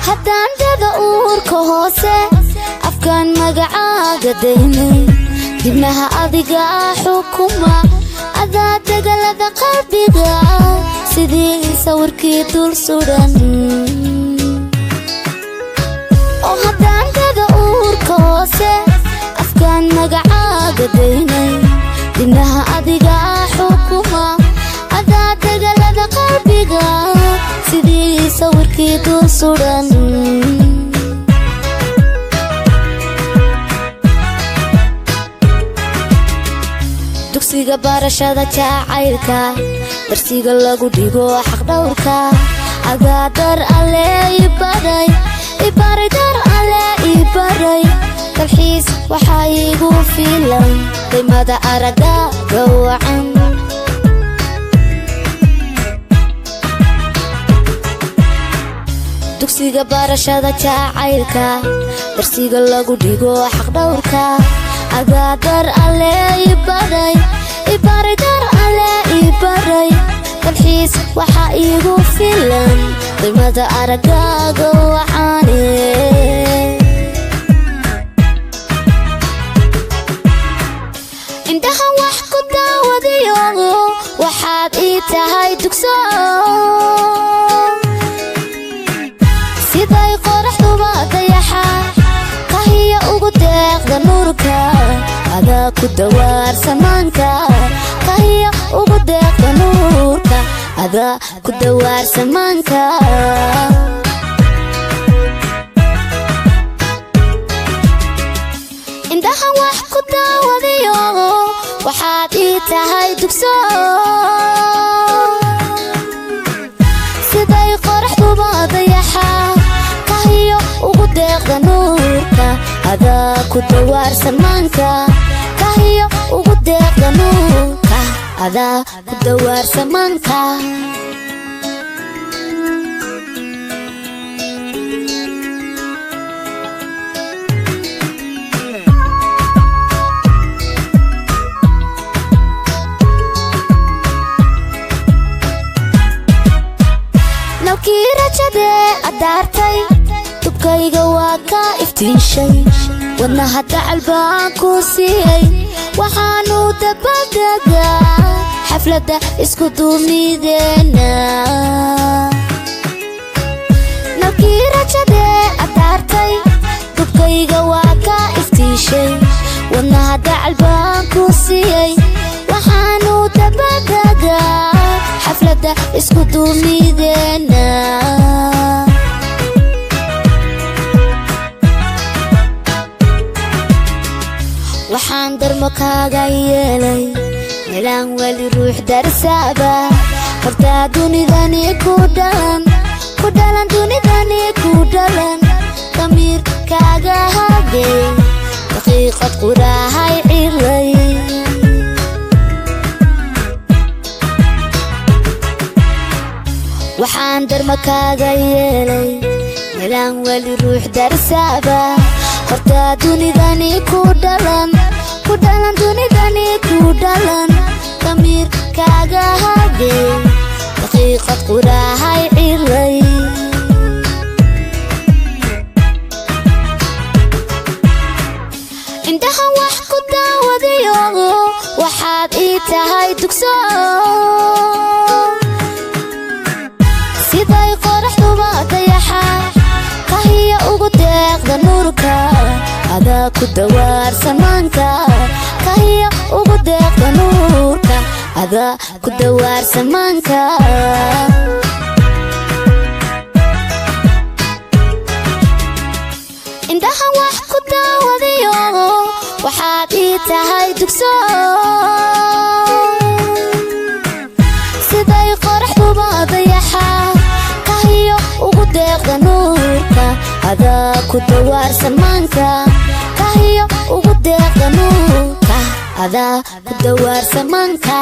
haddaan dada uurka hoose afkaan magacaaga daynay dibnaha adiga xukuma adaa dagalada qalbiga sidii sawirkii dul suran oo haddaan dada uurka hoose afkaan magacaaga daynay dibnaha adiga xukuma adaa dagalada qalbiga sidii sawirkii dul suran dugsiga barashada jacaylka darsiga lagu dhigo xaq dhawrka adaa dar alle ibaray dar alle ibaray dalxiis waxaa igu filan qiimada araga gawacan dugsiga barashada jacaylka darsiga lagu dhigo xaq dhawrka adaa dar alle ibaray dar alle ibaray dalxiis waxaa igu filan qiimada aragaaga waxaane indhaha wax ku daawadayo waxaad ii tahay dugso siday qoraxduba dayaxa kahiya ugu deeqda nuurka adaa ku dawaar samaanka kahiya ugu deeqda nuurka adaa ku dawaar samaanka indhaha wax ku daawadayo waxaad ii tahay dugso siday qoraxduba dayaxa kahiya ugu deeqda nuurka adaa ku dawaar samaanka kahiya ugu deeqda nuurka adaa ku dawaar samaanka nalkii rajadee adaartay dubkayga waa ka iftiishay wadnaha dacal baan ku siiyey waxaanu dabadegaa xafladda isku duumideena nalkii rajadee adaartay dubkayga waa ka iftiishay wadnaha dacal baan ku siiyey waxaanu dabadegaa xafladda isku duumideena waxaan darmo kaaga yeelay meelaan weli ruux darsaaba hortaa dunidani ku dhalan dunidani ku dhalan damiir kaaga hagay daqiiqad qurahay cilay waxaan darmo kaaga yeelay meelaan weli ruux darsaaba hortaa dunidani ku dhalan dunidani ku dhalan damiir kaaga hagay daqiiqad qurahay cilay indhaha wax ku daawadayo waxaad ii tahay dugso siday qoraxduba dayaxa kahiya ugu deeqda nuurka adaa ku dawaar samaanka kahiya ugu deeqda nuurka adaa ku dawaar samaanka indhaha wax ku daawadayo waxaad ii tahay dugso siday qoraxduba dayaxa kahiya ugu deeqda nuurka adaa ku dawaar samaanka kahiya ugu deeqda nuurka adaa ku dawaar samaanka